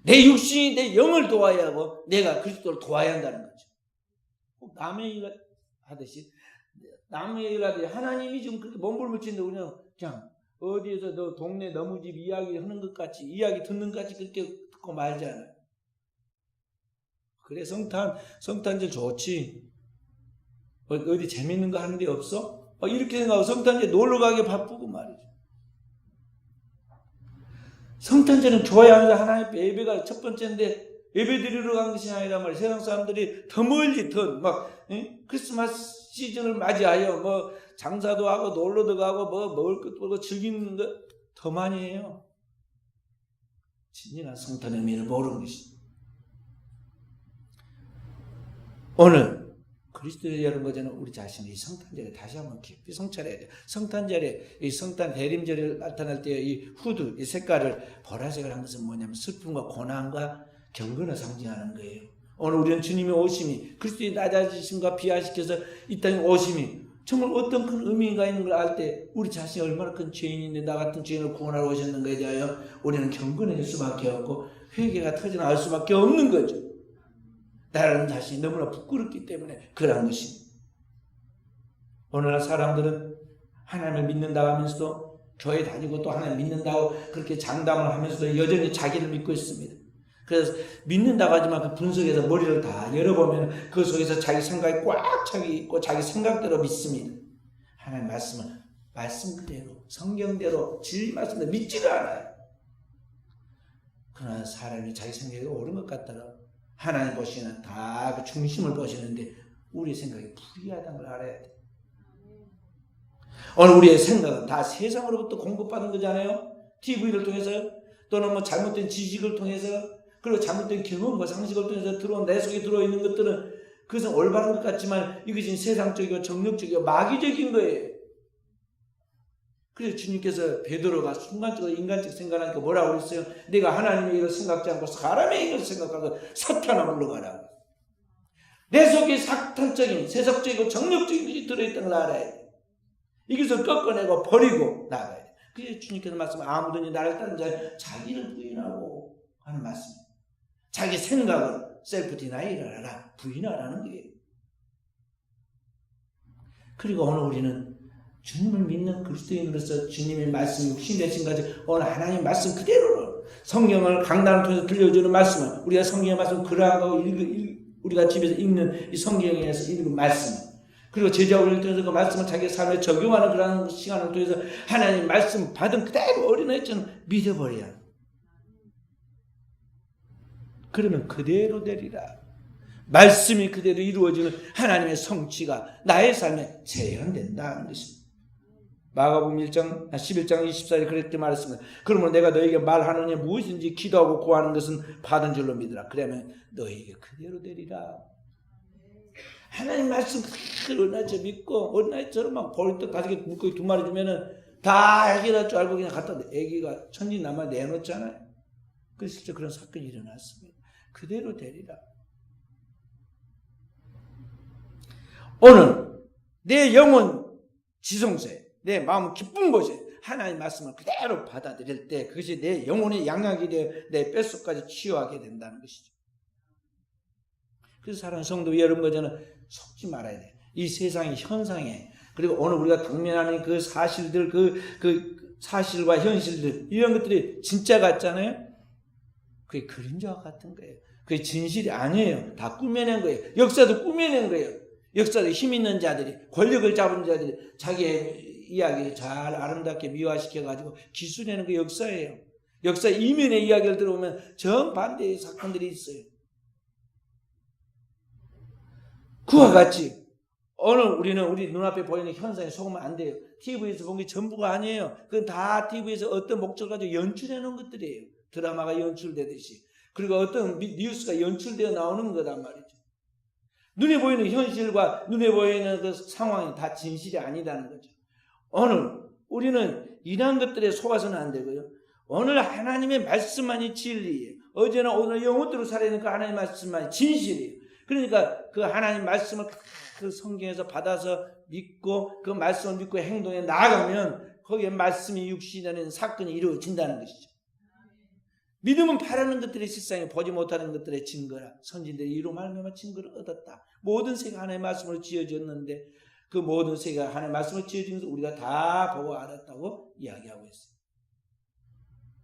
내 육신이 내 영을 도와야 하고 내가 그리스도를 도와야 한다는 거죠. 남의 일 하듯이 남의 일 하듯이 하나님이 좀 그렇게 몸부림치는데 우리는 그냥 어디에서 너 동네 너무집 이야기 하는 것 같이 이야기 듣는 것 같이 그렇게 듣고 말잖아요. 그래 성탄절 좋지. 어디 재밌는 거 하는 데 없어? 이렇게 생각하고 성탄절 놀러 가기 바쁘고 말이죠. 성탄절은 좋아하면서 하나님 예배가 첫 번째인데 예배 드리러 간 것이 아니란 말이에요. 세상 사람들이 더 멀리 더 막 크리스마스 시즌을 맞이하여 뭐 장사도 하고 놀러도 가고 뭐 먹을 것도 먹고 즐기는 것 더 많이 해요. 진정한 성탄의 의미를 모르는 것입니다. 오늘 그리스도의 여러분께서는 우리 자신이 성탄절에 다시 한번 깊이 성찰해야 돼요. 성탄절에 이 성탄 대림절이 나타날 때 이 후드, 이 색깔을 보라색을 한 것은 뭐냐면 슬픔과 고난과 경건을 상징하는 거예요. 오늘 우리는 주님의 오심이 그리스도의 낮아지심과 비하시켜서 이 땅에 오심이 정말 어떤 큰 의미가 있는 걸 알 때 우리 자신이 얼마나 큰 죄인인데 나 같은 죄인을 구원하러 오셨는가에 대하여 우리는 경건해질 수밖에 없고 회개가 터져나갈 수밖에 없는 거죠. 나라는 자신이 너무나 부끄럽기 때문에 그러한 것입니다. 오늘날 사람들은 하나님을 믿는다고 하면서도 교회 다니고 또 하나님 믿는다고 그렇게 장담을 하면서도 여전히 자기를 믿고 있습니다. 그래서 믿는다고 하지만 그 분석에서 머리를 다 열어보면 그 속에서 자기 생각이 꽉 차게 있고 자기 생각대로 믿습니다. 하나님 말씀은 말씀 그대로 성경대로 진리 말씀대로 믿지도 않아요. 그러나 사람이 자기 생각이 옳은 것 같더라 하나님 보시는 다 그 중심을 보시는데 우리 생각이 불이하다는 걸 알아야 돼. 오늘 우리의 생각은 다 세상으로부터 공급받은 거잖아요. TV를 통해서 또는 뭐 잘못된 지식을 통해서 그리고 잘못된 경험과 상식을 통해서 들어온 내 속에 들어있는 것들은 그것은 올바른 것 같지만 이것이 세상적이고 정력적이고 마귀적인 거예요. 그래서 주님께서 베드로가 순간적으로 인간적 생각하니까 뭐라고 그랬어요? 내가 하나님의 일을 생각지 않고 사람의 일을 생각하고 사탄아 물러가라고. 내 속에 사탄적인 세속적이고 정력적인 것이 들어있다는 걸 알아야 돼. 이것을 꺾어내고 버리고 나가야 돼. 그래서 주님께서 말씀하신 아무든지 나를 따르는 자 자기를 부인하고 하는 말씀. 자기 생각을 셀프 디나이를 하라. 부인하라는 거예요. 그리고 오늘 우리는 주님을 믿는 그리스도인으로서 주님의 말씀이 육신되신 것이 오늘 하나님의 말씀 그대로로 성경을 강단을 통해서 들려주는 말씀을 우리가 성경의 말씀을 그러하고 우리가 집에서 읽는 이 성경에서 읽은 말씀 그리고 제자훈련을 통해서 그 말씀을 자기 삶에 적용하는 그런 시간을 통해서 하나님의 말씀 받은 그대로 어린아이처럼 믿어버려야 그러면 그대로 되리라. 말씀이 그대로 이루어지는 하나님의 성취가 나의 삶에 재현된다는 것입니다. 마가복음 1장 11장 24절에 그렇게 말했습니다. 그러면 내가 너에게 말하느니 무엇인지 기도하고 구하는 것은 받은 줄로 믿으라. 그러면 너에게 그대로 되리라. 하나님 말씀 그대로 어린아이처럼 믿고 어린아이처럼 막 벌떡 5개 물고기 2마리 주면은 다 해결할 줄 알고 그냥 갖다 애기가 천진난만 내놓잖아요. 그래서 실제 그런 사건이 일어났습니다. 그대로 되리라. 오늘 내 영혼 지성소에 내 마음 기쁜 곳에 하나님의 말씀을 그대로 받아들일 때 그것이 내 영혼의 양약이 되어 내 뼛속까지 치유하게 된다는 것이죠. 그래서 사랑하는 성도 여러분 저는 속지 말아야 돼요. 이 세상의 현상에 그리고 오늘 우리가 당면하는 그 사실들 그 사실과 현실들 이런 것들이 진짜 같잖아요. 그게 그림자와 같은 거예요. 그게 진실이 아니에요. 다 꾸며낸 거예요. 역사도 꾸며낸 거예요. 역사도 힘 있는 자들이 권력을 잡은 자들이 자기의 이야기를 잘 아름답게 미화시켜가지고 기술내는 그 역사예요. 역사 이면의 이야기를 들어보면 정반대의 사건들이 있어요. 그와 같이 오늘 우리는 우리 눈앞에 보이는 현상에 속으면 안 돼요. TV에서 본 게 전부가 아니에요. 그건 다 TV에서 어떤 목적을 가지고 연출해 놓은 것들이에요. 드라마가 연출되듯이. 그리고 어떤 뉴스가 연출되어 나오는 거단 말이죠. 눈에 보이는 현실과 눈에 보이는 그 상황이 다 진실이 아니다는 거죠. 오늘 우리는 이러한 것들에 속아서는 안 되고요. 오늘 하나님의 말씀만이 진리예요. 어제나 오늘 영원토록 살아있는 그 하나님의 말씀만이 진실이에요. 그러니까 그 하나님 말씀을 그 성경에서 받아서 믿고 그 말씀을 믿고 행동에 나아가면 거기에 말씀이 육신이라는 사건이 이루어진다는 것이죠. 믿음은 바라는 것들이 세상에 보지 못하는 것들의 증거라. 선진들이 이로 말미암아 증거를 얻었다. 모든 세계가 하나님의 말씀으로 지어졌는데 그 모든 세계가 하나님의 말씀으로 지어진 것을 우리가 다 보고 알았다고 이야기하고 있어요.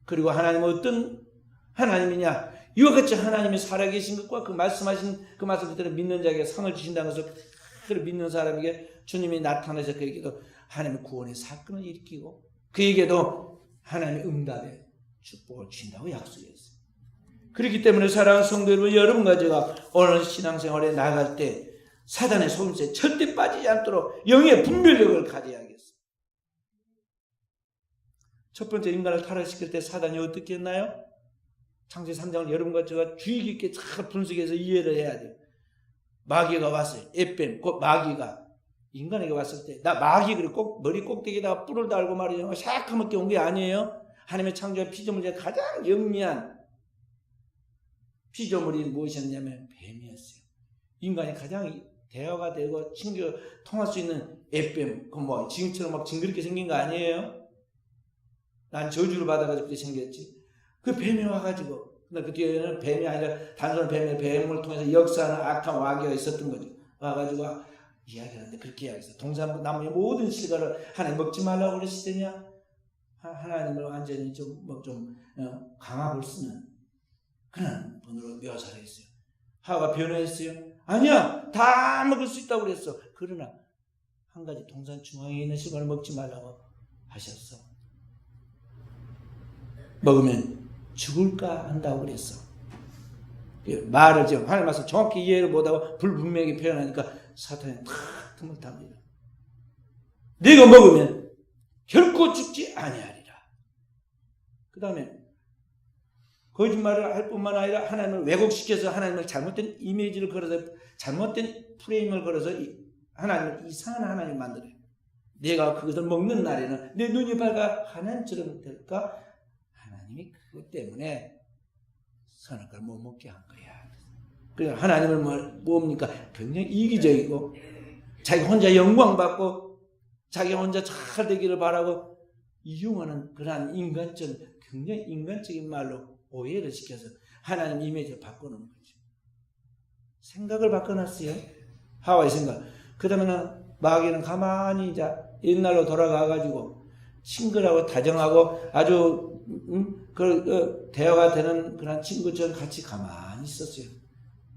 그리고 하나님은 어떤 하나님이냐? 이와 같이 하나님이 살아계신 것과 그 말씀하신 그 말씀 그대로 믿는 자에게 상을 주신다는 것을 그대로 믿는 사람에게 주님이 나타나서 그에게도 하나님의 구원의 사건을 일으키고 그에게도 하나님의 응답에 축복을 주신다고 약속했어요. 그렇기 때문에 사랑하는 성도 여러분, 여러분과 제가 오늘 신앙생활에 나갈 때 사단의 속임수에 절대 빠지지 않도록 영의 분별력을 가져야 하겠습니다. 첫 번째 인간을 타락시킬 때 사단이 어떻게 했나요? 창세기 3장을 여러분과 제가 주의 깊게 잘 분석해서 이해를 해야 돼요. 마귀가 왔어요. 에뱀, 곧 마귀가 인간에게 왔을 때, 나 마귀 그리고 꼭 머리 꼭대기에다가 뿔을 달고 말이죠. 샥하면 온 게 아니에요. 하나님의 창조의 피조물 중에 가장 영리한 피조물이 무엇이었냐면 뱀이었어요. 인간이 가장 대화가 되고 친구 통할 수 있는 에뱀, 그 뭐 지금처럼 막 징그럽게 생긴 거 아니에요? 난 저주를 받아가지고 그렇게 생겼지. 그 뱀이 와가지고, 근데 그 뒤에는 뱀이 아니라 단순한 뱀을 통해서 역사하는 악한 마귀가 있었던 거죠. 와가지고 이야기하는데 그렇게 이야기했어요. 동산 나무의 모든 실과를 하나님 먹지 말라고 그러시더냐? 하나님을 완전히 좀 강압을 쓰는 그런 분으로 묘사를 했어요. 하와가 변호했어요. 아니야, 다 먹을 수 있다고 그랬어. 그러나 한 가지 동산 중앙에 있는 실과를 먹지 말라고 하셨어. 먹으면 죽을까 한다고 그랬어. 말을 지금 하나님 말씀 정확히 이해를 못하고 불분명히 표현하니까 사탄이 탁 틈을 탑니다. 네가 먹으면 결코 죽지 아니하리라. 그 다음에 거짓말을 할 뿐만 아니라 하나님을 왜곡시켜서 하나님을 잘못된 이미지를 걸어서 잘못된 프레임을 걸어서 하나님을 이상한 하나님 만들어요. 내가 그것을 먹는 날에는 내 눈이 밝아 하나님처럼 될까? 하나님이 그것 때문에 선악과를 못 먹게 한 거야. 그래서 하나님을 뭡니까? 굉장히 이기적이고 자기 혼자 영광받고 자기 혼자 잘 되기를 바라고 이용하는 그러한 굉장히 인간적인 말로 오해를 시켜서 하나님 이미지를 바꿔놓은 거죠. 생각을 바꿔놨어요. 하와의 생각. 그 다음에는 마귀는 가만히 이제 옛날로 돌아가가지고 친구라고 다정하고 아주 대화가 되는 그런 친구처럼 같이 가만히 있었어요.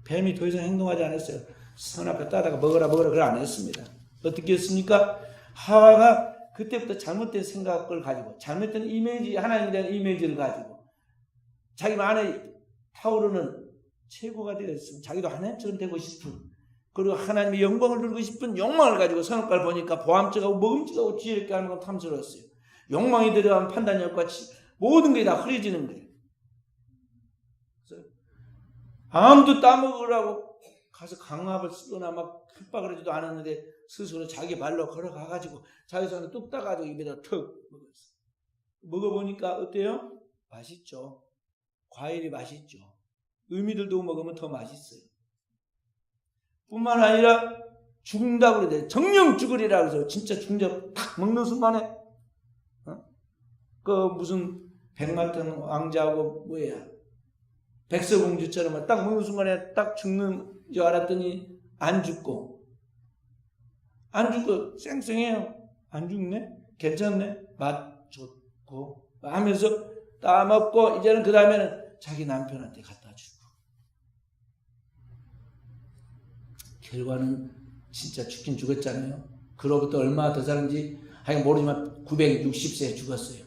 뱀이 더 이상 행동하지 않았어요. 선 앞에 따다가 먹으라 그걸 안 했습니다. 어떻게 했습니까? 하와가 그때부터 잘못된 생각을 가지고 잘못된 이미지, 하나님에 대한 이미지를 가지고 자기 안에 타오르는 최고가 되었으면 자기도 하나님처럼 되고 싶은, 그리고 하나님의 영광을 누리고 싶은 욕망을 가지고 선악과를 보니까 보암직하고 먹음직하고 지혜롭게 하는 건 탐스러웠어요. 욕망이 들어간 판단력과 모든 게 다 흐려지는 거예요. 그래서 아무도 따먹으라고 가서 강압을 쓰거나 막 협박을 해도 않았는데 스스로 자기 발로 걸어가가지고 자기 손에 뚝 따가지고 입에다 턱 먹었어요. 먹어보니까 어때요? 맛있죠. 과일이 맛있죠. 의미들도 먹으면 더 맛있어요. 뿐만 아니라 죽는다고 그래야 돼. 정령 죽으리라 그래서 진짜 죽는다 탁 먹는 순간에 그 무슨 백마탄 왕자하고 백설공주처럼 딱 먹는 순간에 딱 죽는 줄 알았더니 안 죽고 쌩쌩해요. 안 죽네? 괜찮네? 맛 좋고 하면서 따먹고 이제는 그 다음에는 자기 남편한테 갖다 주고, 결과는 진짜 죽긴 죽었잖아요. 그로부터 얼마나 더 살았는지 하여간 모르지만 960세에 죽었어요.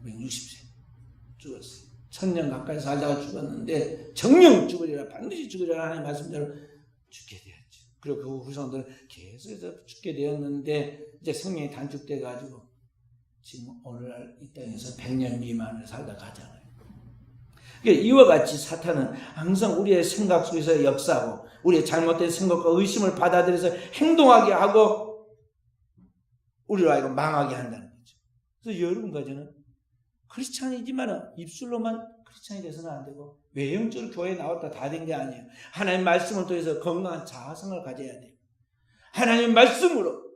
960세 죽었어요. 1000년 가까이 살다가 죽었는데 정령 죽으리라, 반드시 죽으리라 하나님 말씀대로 죽게 되었죠. 그리고 그 후손들은 계속해서 죽게 되었는데 이제 생명이 단축돼 가지고 지금 오늘날 이 땅에서 100년 미만을 살다 가잖아요. 그러니까 이와 같이 사탄은 항상 우리의 생각 속에서 역사하고 우리의 잘못된 생각과 의심을 받아들여서 행동하게 하고 우리로 하여금 망하게 한다는 거죠. 그래서 여러분과 저는 크리스찬이지만 입술로만 크리스찬이 돼서는 안 되고 외형적으로 교회에 나왔다 다 된 게 아니에요. 하나님 말씀을 통해서 건강한 자아성을 가져야 돼요. 하나님 말씀으로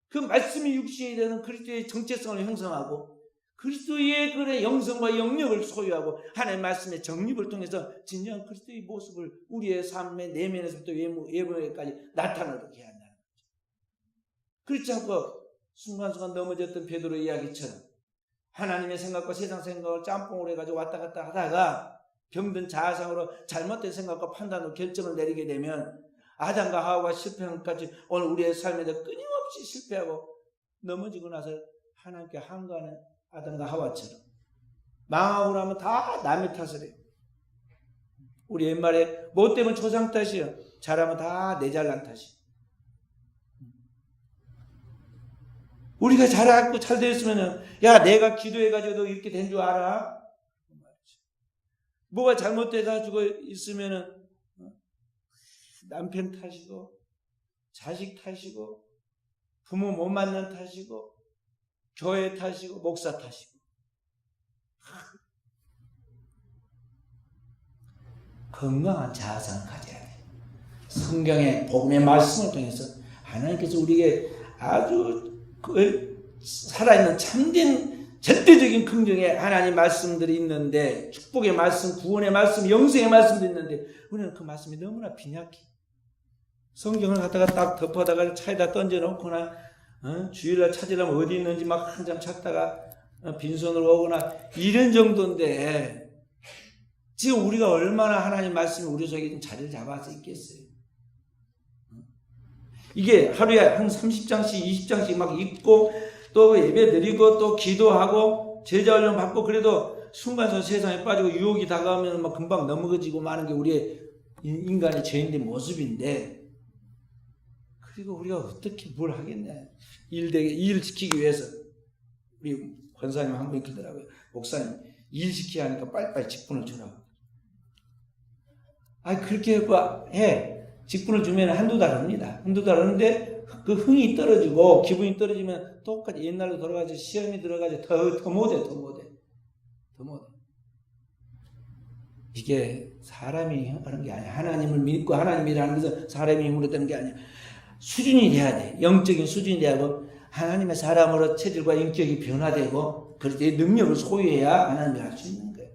그 말씀이 육신이 되는 그리스도의 정체성을 형성하고 그리스도의 그의 영성과 영역을 소유하고 하나님 말씀의 정립을 통해서 진정한 그리스도의 모습을 우리의 삶의 내면에서부터 외부에까지 나타나게 한다는 거죠. 그렇지 않고 순간순간 넘어졌던 베드로 이야기처럼 하나님의 생각과 세상 생각을 짬뽕으로 해가지고 왔다 갔다 하다가 병든 자아상으로 잘못된 생각과 판단으로 결정을 내리게 되면 아담과 하와가 실패한 것까지 오늘 우리의 삶에 대해 끊임없이 실패하고 넘어지고 나서 하나님께 항거하는 아담과 하와처럼 망하고 나면 다 남의 탓을 해요. 우리 옛말에 뭐 때문에 조상 탓이에요. 잘하면 다 내 잘난 탓이. 우리가 잘하고 잘 됐으면은, 야, 내가 기도해가지고 너 이렇게 된 줄 알아? 뭐가 잘못돼가지고 있으면은, 남편 탓이고, 자식 탓이고, 부모 못 만난 탓이고, 교회 탓이고, 목사 탓이고. 건강한 자아상을 가져야 돼. 성경의 복음의 말씀을 통해서 하나님께서 우리에게 아주 살아있는 참된 절대적인 긍정의 하나님 말씀들이 있는데, 축복의 말씀, 구원의 말씀, 영생의 말씀도 있는데 우리는 그 말씀이 너무나 빈약해. 성경을 갖다가 딱 덮어다가 차에다 던져놓거나 주일날 찾으려면 어디 있는지 막 한참 찾다가 빈손으로 오거나 이런 정도인데, 지금 우리가 얼마나 하나님 말씀이 우리 속에 자리를 잡아서 있겠어요. 이게 하루에 한 30장씩 20장씩 막 읽고 또 예배 드리고 또 기도하고 제자 훈련 받고, 그래도 순간적으로 세상에 빠지고 유혹이 다가오면 막 금방 넘어지고 마는 게 우리의 인간의 죄인된 모습인데, 그리고 우리가 어떻게 뭘 하겠냐. 일을 지키기 위해서. 우리 권사님 한 분 그러더라고요. 목사님, 일 지키야 하니까 빨리빨리 직분을 주라고. 그렇게 해. 직분을 주면 한두 달 합니다. 한두 달 하는데 그 흥이 떨어지고 기분이 떨어지면 똑같이 옛날로 돌아가서 시험이 들어가서 더 못해. 이게 사람이 하는 게 아니야. 하나님을 믿고 하나님이라는 것은 사람의 힘으로 되는 게 아니야. 수준이 돼야 돼. 영적인 수준이 돼야 하고 하나님의 사람으로 체질과 인격이 변화되고 그럴 때 능력을 소유해야 하나님을 할 수 있는 거예요.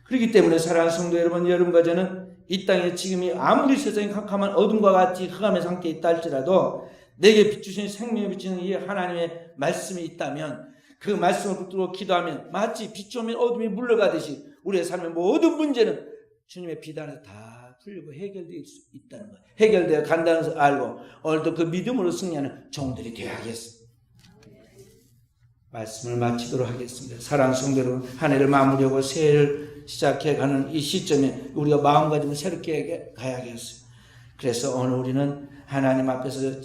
그렇기 때문에 사랑하는 성도 여러분, 여러분과 저는 이 땅에 지금이 아무리 세상이 캄캄한 어둠과 같이 흑암의 상태에 있다 할지라도 내게 비추신 생명을 비추는 이 하나님의 말씀이 있다면, 그 말씀을 붙들고 기도하면 마치 빛이 오면 어둠이 물러가듯이 우리의 삶의 모든 문제는 주님의 비단에서 다 풀리고 해결될 수 있다는 것, 해결되어 간다는 것을 알고 오늘도 그 믿음으로 승리하는 종들이 되어야겠습니다. 말씀을 마치도록 하겠습니다. 사랑하는 성도 여러분, 한 해를 마무리하고 새해를 시작해가는 이 시점에 우리가 마음가짐을 새롭게 가야겠어요. 그래서 오늘 우리는 하나님 앞에서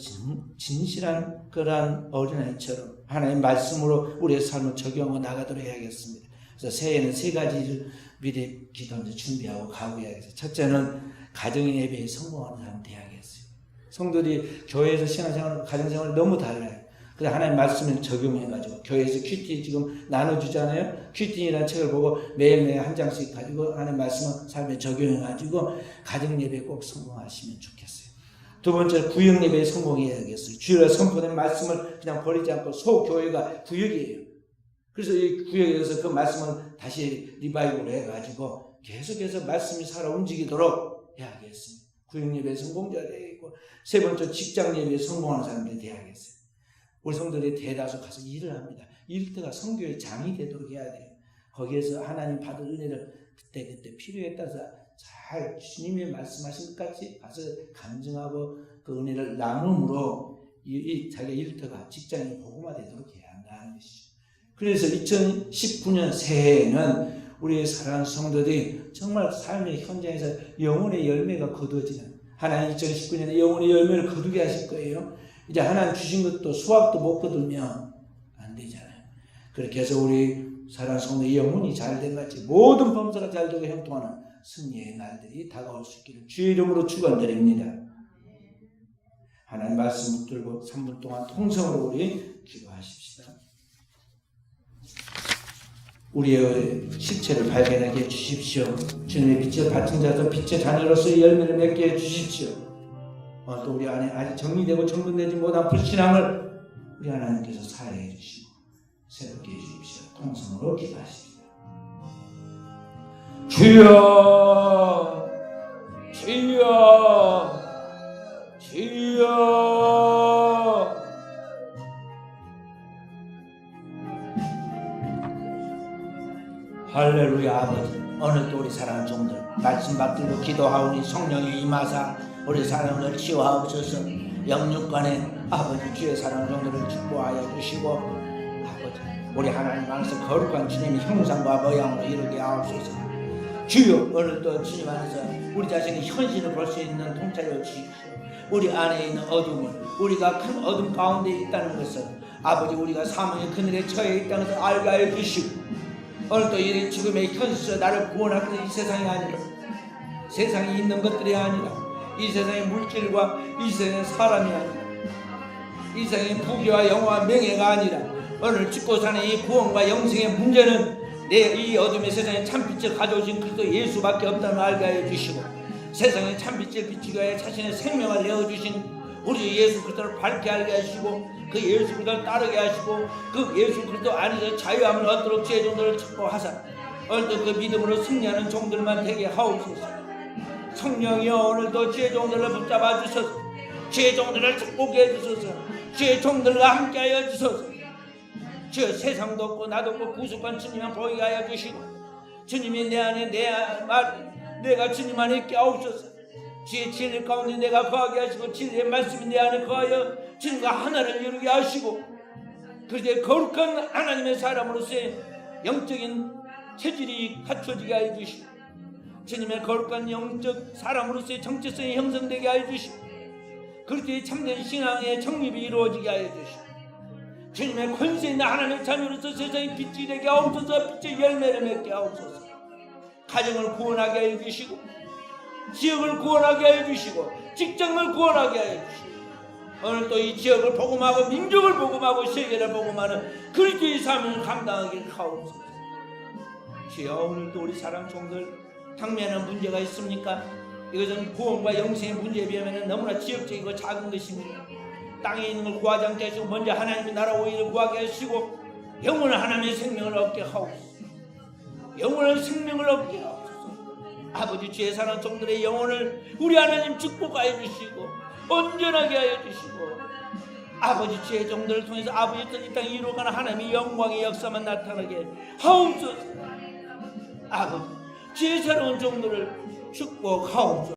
진실한 그러한 어린아이처럼 하나님 말씀으로 우리의 삶을 적용하고 나가도록 해야겠습니다. 그래서 새해에는 세 가지를 미리 기도하면서 준비하고 가고 해야겠어요. 첫째는 가정의 예배에 성공하는 사람 되어야겠어요. 성도들이 교회에서 신앙생활과 가정생활이 너무 달라요. 그래서 하나님 말씀을 적용해가지고 교회에서 큐티 지금 나눠주잖아요. 큐티라는 책을 보고 매일매일 한 장씩 가지고 하나님 말씀을 삶에 적용해가지고 가정 예배에 꼭 성공하시면 좋겠어요. 두 번째, 구역 예배에 성공해야겠어요. 주일날 선포된 말씀을 그냥 버리지 않고 소교회가 구역이에요. 그래서 이 구역에서 그 말씀을 다시 리바이브를 해가지고 계속해서 말씀이 살아 움직이도록 해야겠습니다. 구역 예배에 성공자가 되겠고, 세 번째, 직장 예배에 성공하는 사람들이 되어야겠어요. 우리 성도들이 대다수 가서 일을 합니다. 일터가 선교의 장이 되도록 해야 돼요. 거기에서 하나님 받을 은혜를 그때 필요에 따라서 잘 주님의 말씀하신 것 같이 가서 간증하고 그 은혜를 나눔으로 자기 일터가 직장이 복음화되도록 해야 한다는 것이죠. 그래서 2019년 새해에는 우리의 사랑하는 성도들이 정말 삶의 현장에서 영혼의 열매가 거두어지는, 하나님 2019년에 영혼의 열매를 거두게 하실 거예요. 이제 하나님 주신 것도 수확도 못 거두면 안 되잖아요. 그렇게 해서 우리 사랑하는 성도의 영혼이 잘된 같이 모든 범사가 잘 되고 형통하는 승리의 날들이 다가올 수 있기를 주의 이름으로 축원드립니다. 하나님 말씀 붙들고 3분 동안 통성으로 우리 기도하십시다. 우리의 실체를 발견하게 해주십시오. 주님의 빛을 받은 자도 빛의 자녀로서 열매를 맺게 해주십시오. 또 우리 안에 아직 정리되고 정돈되지 못한 불신앙을 우리 하나님께서 사해해 주시고 새롭게 해주십시오. 통성으로 기도하십시다. 주여, 주여, 주여. 할렐루야. 아버지, 오늘도 우리 사랑하는 종들 말씀 받들고 기도하오니 성령이 임하사 우리 사랑을 치유하옵소서. 영육간에 아버지 주의 사랑하는 종들을 축복하여 주시고, 아버지 우리 하나님 안에서 거룩한 주님의 형상과 모양으로 이루게 하옵소서. 주여, 오늘도 주님 안에서 우리 자신의 현실을 볼 수 있는 통찰을 주십시오. 우리 안에 있는 어둠을, 우리가 큰 어둠 가운데 있다는 것을, 아버지 우리가 사망의 그늘에 처해 있다는 것을 알게 하여 주시고, 오늘도 이 지금의 현실에서 나를 구원하는 이 세상이 아니라, 세상에 있는 것들이 아니라, 이 세상의 물질과 이 세상의 사람이 아니라, 이 세상의 부귀와 영화와 명예가 아니라, 오늘 죽고 사는 이 구원과 영생의 문제는 내 이 어둠의 세상에 참빛을 가져오신 그리스도 예수밖에 없다는 걸 알게 하여 주시고, 세상에 참빛을 비추기 위해 자신의 생명을 내어주신 우리 예수 그리스도를 밝게 알게 하시고, 그 예수 그리스도를 따르게 하시고, 그 예수 그리스도 안에서 자유함을 얻도록 주의 종들을 축복하사 오늘도 그 믿음으로 승리하는 종들만 되게 하옵소서. 성령이여 오늘도 주의 종들을 붙잡아 주소서. 주의 종들을 축복해 주소서. 주의 종들과 함께 하여 주소서. 주여 세상도 없고 나도 없고 구속한 주님만 보이게 하여 주시고, 주님이 내 안에 내가 주님 안에 있게 하옵소서. 주의 진리 가운데 내가 거하게 하시고, 진리의 말씀이 내 안에 거하여 주님과 하나를 이루게 하시고, 그리스도의 거룩한 하나님의 사람으로서의 영적인 체질이 갖춰지게 하여 주시고, 주님의 거룩한 영적 사람으로서의 정체성이 형성되게 하여 주시고, 그리스도의 참된 신앙의 정립이 이루어지게 하여 주시고, 주님의 권세 있는 하나님의 자녀로서 세상의 빛이 되게 하옵소서. 빛의 열매를 맺게 하옵소서. 가정을 구원하게 하여 주시고, 지역을 구원하게 하여 주시고, 직장을 구원하게 하여 주시고, 오늘 또 이 지역을 복음하고 민족을 복음하고 세계를 복음하는 그리스도의 삶을 감당하길 하옵소서. 주여 오늘도 우리 사랑 종들 당면한 문제가 있습니까? 이것은 구원과 영생의 문제에 비하면 너무나 지역적이고 작은 것입니다. 땅에 있는 걸 구하지 않게 하시고 먼저 하나님의 나라 오일을 구하게 하시고, 영원한 하나님의 생명을 얻게 하옵소서. 영원한 생명을 얻게 하옵소서. 아버지 주의 사랑 종들의 영혼을 우리 하나님 축복하여 주시고 온전하게 하여 주시고, 아버지 주의 종들을 통해서 아버지 뜻 이 땅에 이루어가는 하나님의 영광의 역사만 나타나게 하옵소서. 아버지 주의 새로운 종들을 축복하옵소서.